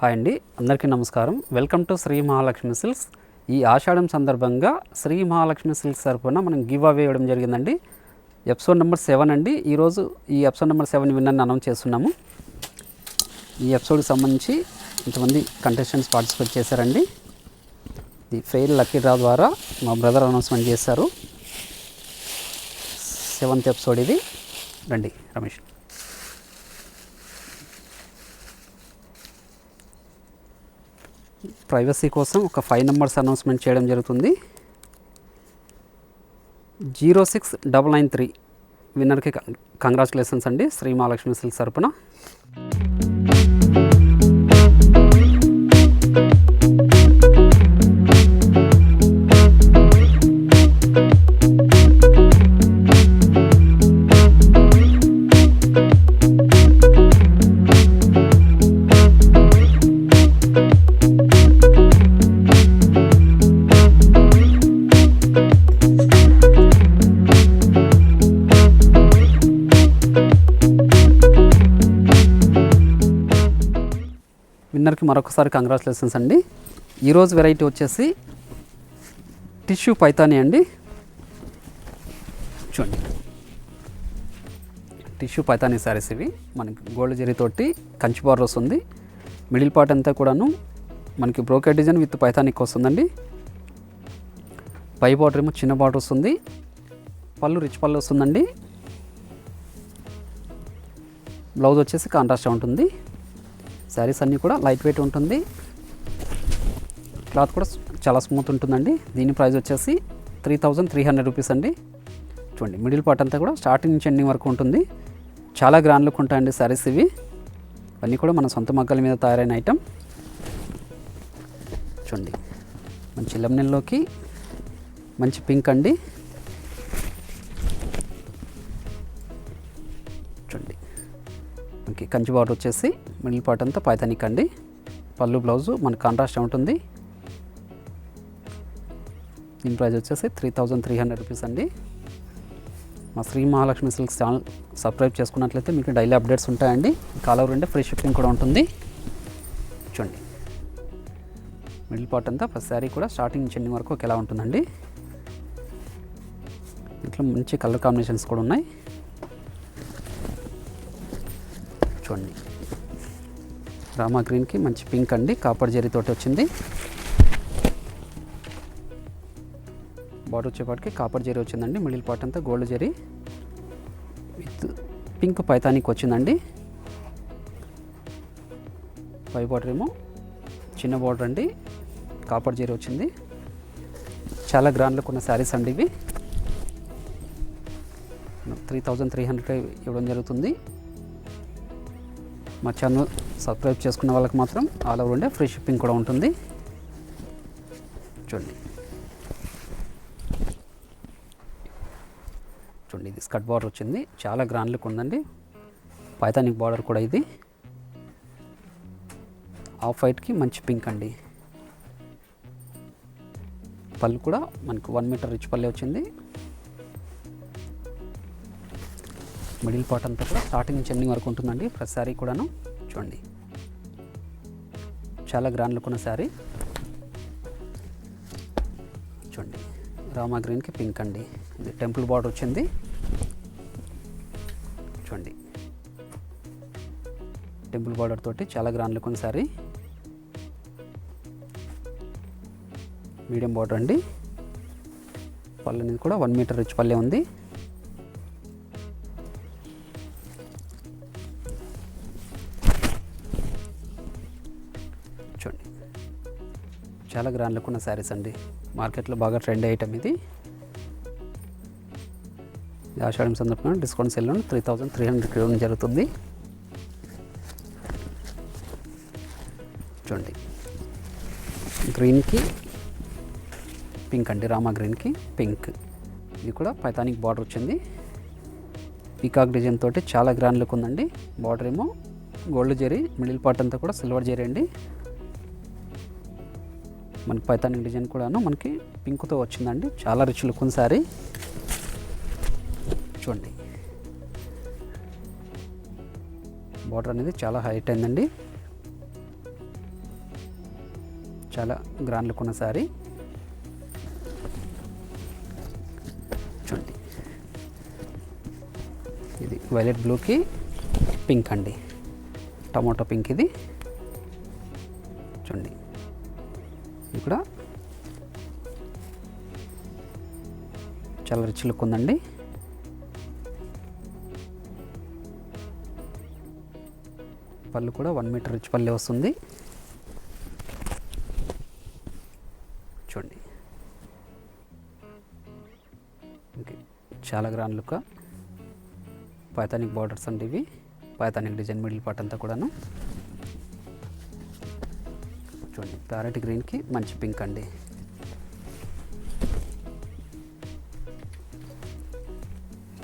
Hi అండి, అందరికీ నమస్కారం. Welcome to Shri Mahalakshmi silks. ఈ ఆషాఢం సందర్భంగా శ్రీ మహాలక్ష్మి సిల్క్స్ తరపున మనం గివ్ అవే ఇవ్వడం జరిగిందండి. ఎపిసోడ్ నెంబర్ 7 అండి. ఈరోజు ఈ ఎపిసోడ్ నెంబర్ 7 విన్నర్ని అనౌన్స్ చేస్తున్నాము. ఈ ఎపిసోడ్కి సంబంధించి ఇంతమంది కంటెస్టెంట్స్ పార్టిసిపేట్ చేశారండి. ఈ ఫెయిల్ లక్కీ డ్రా ద్వారా మా బ్రదర్ అనౌన్స్మెంట్ చేశారు. 7th ఎపిసోడ్ ఇది. రండి రమేష్. ప్రైవసీ కోసం ఒక 5 నెంబర్స్ అనౌన్స్మెంట్ చేయడం జరుగుతుంది. 06993 విన్నర్కి కంగ్రాచులేషన్స్ అండి శ్రీ మహాలక్ష్మి సిల్క్స్ తరపున. విన్నర్కి మరొకసారి కంగ్రాచులేషన్స్ అండి. ఈరోజు వెరైటీ వచ్చేసి టిష్యూ పైతాని అండి. చూడండి, టిష్యూ పైతాని శారీస్ ఇవి. మనకి గోల్డ్ జరీతోటి కంచి బార్డర్ వస్తుంది. మిడిల్ పార్ట్ అంతా కూడాను మనకి బ్రోకెట్ డిజైన్ విత్ పైతానిక్ వస్తుందండి. పై బార్డర్ ఏమో చిన్న బార్డర్ వస్తుంది. పళ్ళు రిచ్ పళ్ళు వస్తుందండి. బ్లౌజ్ వచ్చేసి కాంట్రాస్ట్ ఉంటుంది. శారీస్ అన్నీ కూడా లైట్ వెయిట్ ఉంటుంది. క్లాత్ కూడా చాలా స్మూత్ ఉంటుందండి. దీని ప్రైస్ వచ్చేసి 3300 రూపీస్ అండి. చూడండి, మిడిల్ పార్ట్ అంతా కూడా స్టార్టింగ్ నుంచి ఎండింగ్ వరకు ఉంటుంది. చాలా గ్రాండ్ లుక్ ఉంటాయండి శారీస్ ఇవి. అన్నీ కూడా మన సొంత మగ్గల మీద తయారైన ఐటమ్. చూడండి, మంచి లెమనెల్లోకి మంచి పింక్ అండి. చూడండి, మనకి కంచి బార్డర్ వచ్చేసి మిడిల్ పార్ట్ అంతా పైతానిక్ అండి. పళ్ళు బ్లౌజు మనకి కాంట్రాస్ట్ ఉంటుంది. దీని ప్రైస్ వచ్చేసి 3300 రూపీస్ అండి. మా Shri Mahalakshmi silks channel subscribe చేసుకున్నట్లయితే మీకు డైలీ అప్డేట్స్ ఉంటాయండి. All over India free shipping కూడా ఉంటుంది. చూడండి, మిడిల్ పార్ట్ అంతా ఫస్ట్ శారీ కూడా స్టార్టింగ్ నుంచి ఎండింగ్ వరకు ఒకేలా ఉంటుందండి. ఇంట్లో మంచి కలర్ కాంబినేషన్స్ కూడా ఉన్నాయి. చూడండి, రామా గ్రీన్కి మంచి పింక్ అండి. కాపర్ జరీతోటి వచ్చింది. బార్డర్ వచ్చేపాటికి కాపర్ జరీ వచ్చిందండి. మిడిల్ పార్ట్ అంతా గోల్డ్ జరీ విత్ పింక్ పైతానిక్ వచ్చిందండి. పై బార్డర్ ఏమో చిన్న బార్డర్ అండి. కాపర్ జరీ వచ్చింది. చాలా గ్రాండ్లకు ఉన్న శారీస్ అండి ఇవి. 3300 ఇవ్వడం జరుగుతుంది. మా ఛానల్ సబ్స్క్రైబ్ చేసుకున్న వాళ్ళకి మాత్రం all over India free shipping కూడా ఉంటుంది. చూడండి, చూడండి, ఇది స్కర్ట్ బార్డర్ వచ్చింది. చాలా గ్రాండ్ లుక్ ఉందండి. పైతానిక్ బార్డర్ కూడా ఇది. ఆఫ్ వైట్కి మంచి పింక్ అండి. పళ్ళు కూడా మనకు 1 మీటర్ రిచ్ పల్లె వచ్చింది. మిడిల్ పార్ట్ అంతా కూడా స్టార్టింగ్ నుంచి ఎండింగ్ వరకు ఉంటుందండి. ప్రతి శారీ కూడాను. చూడండి, చాలా గ్రాండ్ లుక్ ఉన్న శారీ. చూడండి, రామా గ్రీన్కి పింక్ అండి. ఇది టెంపుల్ బార్డర్ వచ్చింది. చూడండి, టెంపుల్ బార్డర్ తోటి చాలా గ్రాండ్ లుక్ ఉన్న శారీ. మీడియం బార్డర్ అండి. పళ్ళు అనేది కూడా 1 మీటర్ రిచ్ పల్లె ఉంది. చూడండి, చాలా గ్రాండ్ లుక్ ఉన్న శారీస్ అండి. మార్కెట్లో బాగా ట్రెండ్ ఐటమ్ ఇది. ఆషాఢం సందర్భంగా డిస్కౌంట్ సెల్లో 3300 ఇవ్వడం జరుగుతుంది. చూడండి, గ్రీన్కి పింక్ అండి. రామా గ్రీన్కి పింక్. ఇది కూడా పైతానిక్ బార్డర్ వచ్చింది. పీకాక్ డిజైన్ తోటి చాలా గ్రాండ్ లుక్ ఉందండి. బార్డర్ ఏమో గోల్డ్ జరీ. మిడిల్ పార్ట్ అంతా కూడా సిల్వర్ జరీ అండి. మనకి పైతానిక్ డిజైన్ కూడాను మనకి పింక్తో వచ్చిందండి. చాలా రిచ్ లుక్ ఉంది శారీ. చూడండి, బార్డర్ అనేది చాలా హైట్ అయిందండి. చాలా గ్రాండ్ లుక్ ఉన్న శారీ. చూడండి, ఇది వైలెట్ బ్లూకి పింక్ అండి, టమోటో పింక్ ఇది. చూడండి, ఇది కూడా చాలా రిచ్ లుక్ ఉందండి. పళ్ళు కూడా 1 మీటర్ రిచ్ పల్లె వస్తుంది. చూడండి, ఓకే, చాలా గ్రాండ్ లుక్. పైథానిక్ బార్డర్స్ అండి ఇవి, పైథానిక్ డిజైన్ మిడిల్ పార్ట్ అంతా కూడాను. చూడండి, ప్యారెట్ గ్రీన్కి మంచి పింక్ అండి.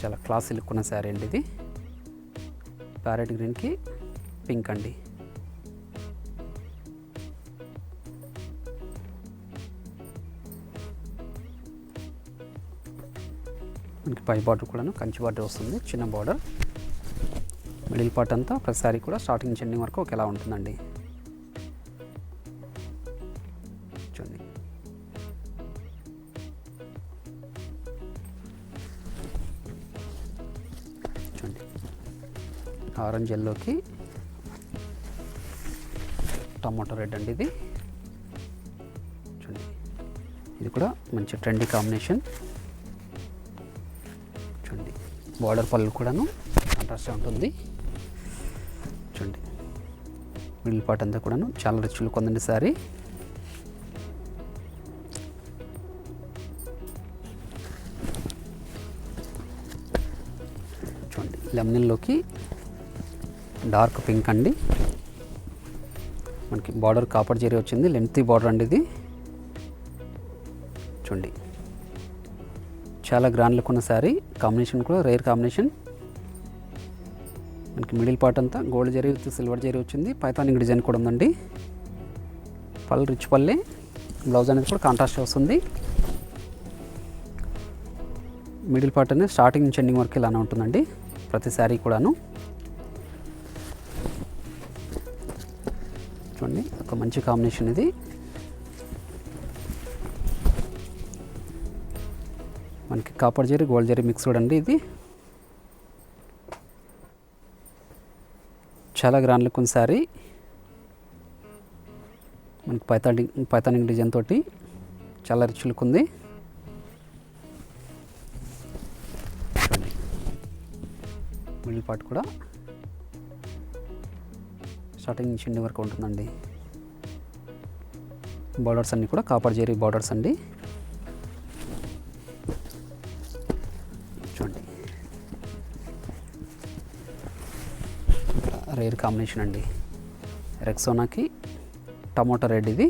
చాలా క్లాసీ లుక్ ఉన్న శారీ అండి ఇది. ప్యారెట్ గ్రీన్కి పింక్ అండి. మనకి పై బార్డర్ కూడాను కంచి బార్డర్ వస్తుంది, చిన్న బార్డర్. మిడిల్ పార్ట్ అంతా ప్రతి శారీ కూడా స్టార్టింగ్ నుంచి ఎండింగ్ వరకు ఒకేలా ఉంటుందండి. చూడండి, చూడండి, ఆరెంజ్ ఎల్లోకి టమాటో రెడ్ అండి ఇది. చూడండి, ఇది కూడా మంచి ట్రెండీ కాంబినేషన్. చూడండి, బార్డర్ పళ్ళు కూడాను కాంట్రాస్ట్గా ఉంటుంది. చూడండి, మిడిల్ పార్ట్ అంతా కూడాను చాలా రిచ్ లుక్ ఉందండి శారీ. చూడండి, లెమన్లోకి డార్క్ పింక్ అండి. మనకి బార్డర్ కాపర్ జరీ వచ్చింది, లెంతీ బార్డర్ అండి ఇది. చూడండి, చాలా గ్రాండ్ లుక్ ఉన్న శారీ. కాంబినేషన్ కూడా రేర్ కాంబినేషన్. మనకి మిడిల్ పార్ట్ అంతా gold zari with silver zari వచ్చింది, పైథానిక్ డిజైన్ కూడా ఉందండి. పళ్ళు రిచ్ పల్లె, బ్లౌజ్ అనేది కూడా కాంట్రాస్ట్ వస్తుంది. మిడిల్ పార్ట్ అనేది స్టార్టింగ్ నుంచి ఎండింగ్ వరకు ఇలానే ఉంటుందండి ప్రతి శారీ కూడాను. చూడండి, ఒక మంచి కాంబినేషన్ ఇది. మనకి copper zari gold zari mixed అండి ఇది. చాలా గ్రాండ్ లుక్ ఉంది శారీ. మనకి పైథానిక్ డిజైన్ తోటి చాలా రిచ్ లుక్ ఉంది. చూడండి, మిడిల్ పార్ట్ కూడా స్టార్టింగ్ నుంచి ఎండింగ్ వరకు ఉంటుందండి. బార్డర్స్ అన్నీ కూడా కాపర్ జరీ బార్డర్స్ అండి. చూడండి, రేర్ కాంబినేషన్ అండి. రెక్సోనాకి టమోటా రెడ్ ఇది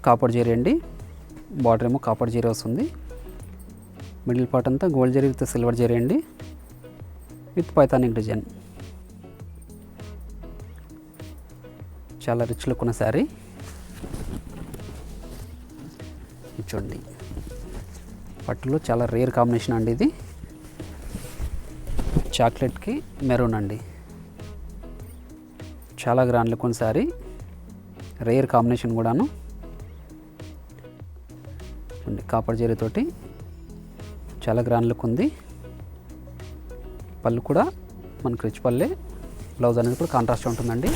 కాపర్ జరీ అండి. బార్డర్ ఏమో కాపర్ జరీ వస్తుంది. మిడిల్ పార్ట్ అంతా gold zari with silver zari అండి, విత్ పైథానిక్ డిజైన్. చాలా రిచ్ లుక్ ఉన్న శారీ. చూడండి, పట్టులో చాలా రేర్ కాంబినేషన్ అండి ఇది. చాక్లెట్కి మెరూన్ అండి. చాలా గ్రాండ్ లుక్ ఉన్న శారీ, రేర్ కాంబినేషన్ కూడాను. చూడండి, కాపర్ జరీతోటి చాలా గ్రాండ్ లుక్ ఉంది. పళ్ళు కూడా మనకు రిచ్ పల్లె, బ్లౌజ్ అనేది కూడా కాంట్రాస్ట్ ఉంటుందండి.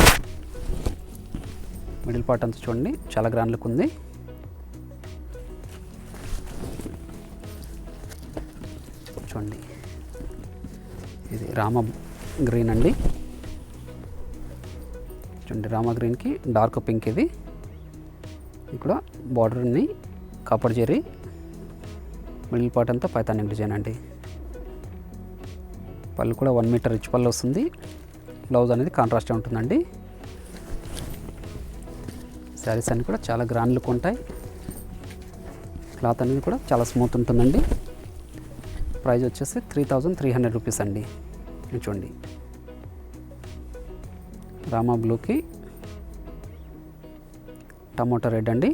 మిడిల్ పార్ట్ అంతా చూడండి చాలా గ్రాండ్ లుక్ ఉంది. చూడండి, ఇది రామ గ్రీన్ అండి. చూడండి, రామ గ్రీన్కి డార్క్ పింక్ ఇది. ఇక్కడ బార్డర్ని కాపర్ జరీ, మిడిల్ పార్ట్ అంతా పైథానిక్ డిజైన్ అండి. పళ్ళు కూడా 1 మీటర్ రిచ్ పళ్ళు వస్తుంది. బ్లౌజ్ అనేది కాంట్రాస్ట్గా ఉంటుందండి. శారీస్ అన్నీ కూడా చాలా గ్రాండ్ లుక్ ఉంటాయి. క్లాత్ అనేది కూడా చాలా స్మూత్ ఉంటుందండి. ప్రైస్ వచ్చేసి 3300 రూపీస్ అండి. చూడండి, రామా బ్లూకి టమోటా రెడ్ అండి.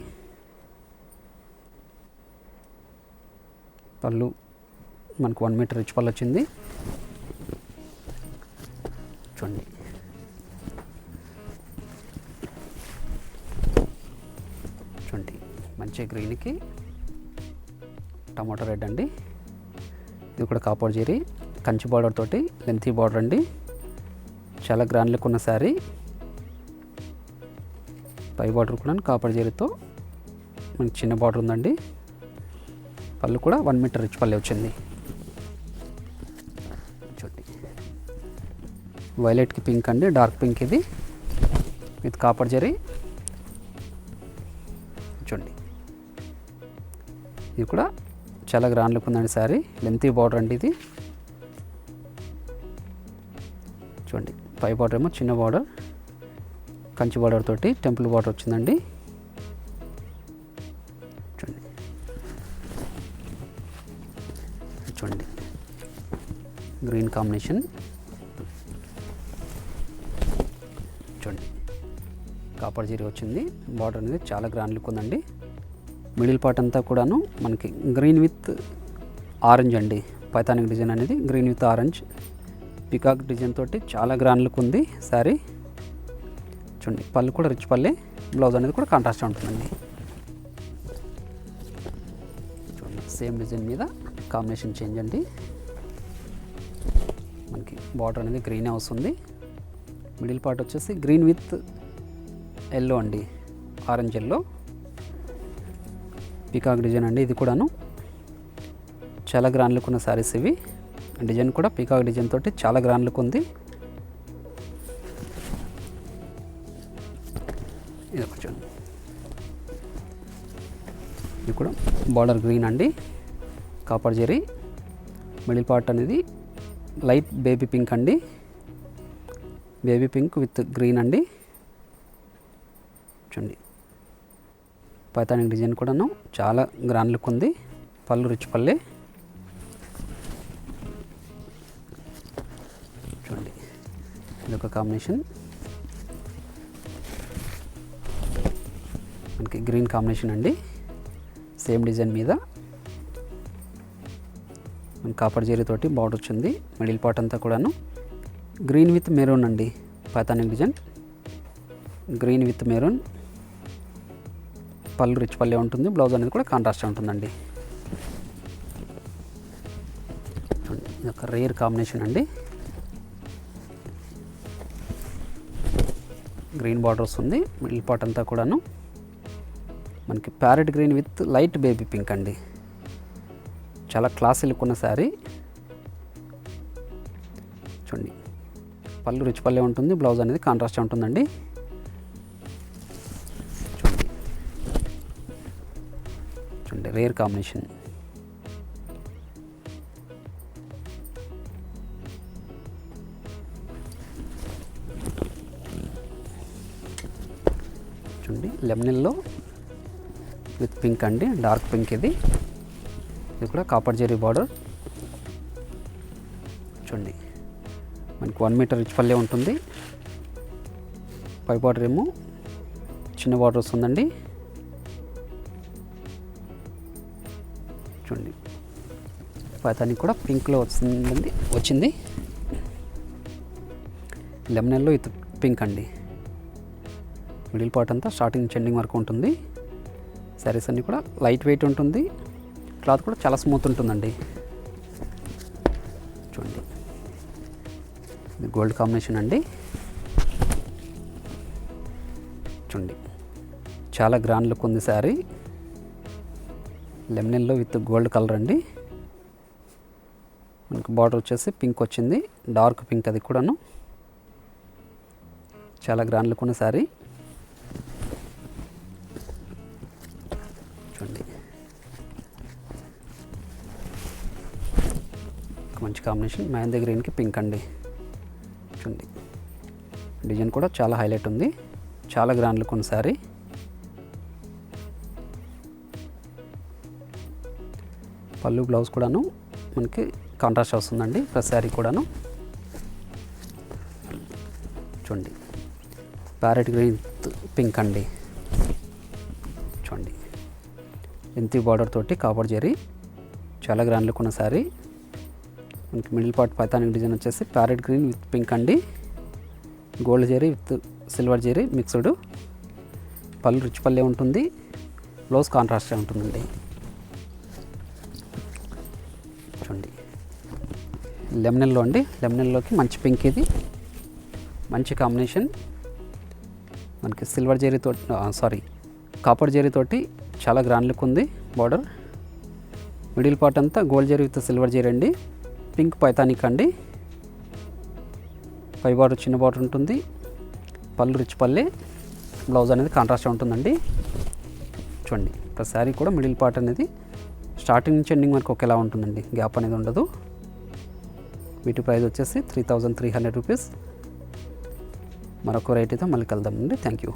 పళ్ళు మనకు 1 మీటర్ రిచ్ పళ్ళు వచ్చింది. చూడండి, వచ్చే గ్రీన్కి టమాటో రెడ్ అండి. ఇది కూడా కాపర్ జరీ కంచి బార్డర్ తోటి లెంతీ బార్డర్ అండి. చాలా గ్రాండ్ లుక్ ఉన్న శారీ. పై బార్డర్ కూడా కాపర్ జరీతో మనకి చిన్న బార్డర్ ఉందండి. పళ్ళు కూడా 1 మీటర్ రిచ్ పల్లె వచ్చింది. చూడండి వైలెట్కి పింక్ అండి, డార్క్ పింక్ ఇది విత్ కాపర్ జరీ. చూడండి ఇది కూడా చాలా గ్రాండ్ లుక్ ఉందండి శారీ. లెంతీ బార్డర్ అండి ఇది. చూడండి పై బార్డర్ ఏమో చిన్న బార్డర్ కంచి బార్డర్ తోటి టెంపుల్ బార్డర్ వచ్చిందండి. చూడండి చూడండి గ్రీన్ కాంబినేషన్. చూడండి కాపర్ జరీ వచ్చింది. బార్డర్ అనేది చాలా గ్రాండ్ లుక్ ఉందండి. మిడిల్ పార్ట్ అంతా కూడాను మనకి గ్రీన్ విత్ ఆరెంజ్ అండి. పైథానిక్ డిజైన్ అనేది green with orange peacock design తోటి చాలా గ్రాండ్ లుక్ ఉంది శారీ. చూడండి పళ్ళు కూడా రిచ్ పల్లె, బ్లౌజ్ అనేది కూడా కాంట్రాస్ట్ ఉంటుందండి. చూడండి సేమ్ డిజైన్ మీద కాంబినేషన్ చేంజ్ అండి. మనకి బార్డర్ అనేది గ్రీనే వస్తుంది. మిడిల్ పార్ట్ వచ్చేసి గ్రీన్ విత్ ఎల్లో అండి, ఆరెంజ్ ఎల్లో పికాక్ డిజైన్ అండి. ఇది కూడాను చాలా గ్రాండ్ లుక్ ఉన్న శారీస్ ఇవి. డిజైన్ కూడా పికాక్ డిజైన్ తోటి చాలా గ్రాండ్ లుక్ ఉంది. ఇది కొంచెం ఇది కూడా బార్డర్ గ్రీన్ అండి, కాపర్ జరీ. మిడిల్ పార్ట్ అనేది లైట్ బేబీ పింక్ అండి, బేబీ పింక్ విత్ గ్రీన్ అండి. చూడండి పైథానిక్ డిజైన్ కూడాను చాలా గ్రాండ్ లుక్ ఉంది. పళ్ళు రిచ్ పల్లె. చూడండి ఇదొక కాంబినేషన్. మనకి గ్రీన్ కాంబినేషన్ అండి. సేమ్ డిజైన్ మీద మన కాపర్ జరీ తోటి బార్డర్ వచ్చింది. మిడిల్ పార్ట్ అంతా కూడాను గ్రీన్ విత్ మెరూన్ అండి, పైథానిక్ డిజైన్ గ్రీన్ విత్ మెరూన్. పళ్ళు రిచ్ పల్లె ఉంటుంది, బ్లౌజ్ అనేది కూడా కాంట్రాస్ట్ ఉంటుందండి. ఇది ఒక రేర్ కాంబినేషన్ అండి. గ్రీన్ బార్డర్ వస్తుంది. మిడిల్ పార్ట్ అంతా కూడాను మనకి parrot green with light baby pink అండి. చాలా క్లాసీ లుక్ ఉన్న శారీ. చూడండి పళ్ళు రిచ్ పల్లె ఉంటుంది, బ్లౌజ్ అనేది కాంట్రాస్ట్ ఉంటుందండి. చూడండి రేర్ కాంబినేషన్. చూడండి లెమనెల్లో విత్ పింక్ అండి, డార్క్ పింక్ ఇది. ఇది కూడా కాపర్ జరీ బార్డర్. చూడండి మనకి 1 మీటర్ రిచ్ పల్లె ఉంటుంది. పై బార్డర్ ఏమో చిన్న బార్డర్ వస్తుందండి. చూడండి పైథానిక్ కూడా పింక్లో వచ్చింది. లెమనెల్లో విత్ పింక్ అండి. మిడిల్ పార్ట్ అంతా స్టార్టింగ్ ఎండింగ్ వరకు ఉంటుంది. శారీస్ అన్నీ కూడా లైట్ వెయిట్ ఉంటుంది. క్లాత్ కూడా చాలా స్మూత్ ఉంటుందండి. చూడండి ఇది గోల్డ్ కాంబినేషన్ అండి. చూడండి చాలా గ్రాండ్ లుక్ ఉంది sari. Lemon yellow with gold colour అండి. మనకు బార్డర్ వచ్చేసి పింక్ వచ్చింది, డార్క్ పింక్ అది కూడాను. చాలా గ్రాండ్ లుక్ ఉన్న శారీ. చూడండి మంచి కాంబినేషన్. మెహందీ గ్రీన్కి పింక్ అండి. చూడండి డిజైన్ కూడా చాలా హైలైట్ ఉంది. చాలా గ్రాండ్ లుక్ ఉన్న శారీ. పళ్ళు బ్లౌజ్ కూడాను మనకి కాంట్రాస్ట్ వస్తుందండి. ప్లస్ శారీ కూడాను. చూడండి ప్యారెట్ గ్రీన్ పింక్ అండి. చూడండి లెంతీ బార్డర్ తోటి కాపర్ జరీ చాలా గ్రాండ్ లుక్ ఉన్న శారీ. మనకి మిడిల్ పార్ట్ పైథానిక్ డిజైన్ వచ్చేసి ప్యారెట్ గ్రీన్ విత్ పింక్ అండి. Gold zari with silver zari mixed. పళ్ళు రిచ్ పల్లె ఉంటుంది. బ్లౌజ్ కాంట్రాస్ట్ ఉంటుందండి. చూడండి లెమనెల్లో అండి, లెమనెల్లోకి మంచి పింక్, ఇది మంచి కాంబినేషన్. మనకి సిల్వర్ జరీతో కాపర్ జరీతోటి చాలా గ్రాండ్ లుక్ ఉంది. బార్డర్ మిడిల్ పార్ట్ అంతా gold zari with silver zari అండి. పింక్ పైతానిక్ అండి. పై బార్డర్ చిన్న బార్డర్ ఉంటుంది. పళ్ళు రిచ్ పల్లె, బ్లౌజ్ అనేది కాంట్రాస్ట్ ఉంటుందండి. చూడండి ప్రతి శారీ కూడా మిడిల్ పార్ట్ అనేది స్టార్టింగ్ నుంచి ఎండింగ్ వరకు ఒకేలా ఉంటుందండి, గ్యాప్ అనేది ఉండదు. వీటి ప్రైస్ వచ్చేసి 3300 రూపీస్. మరొక రేట్ అయితే మళ్ళీ కలుద్దామండి. Thank you.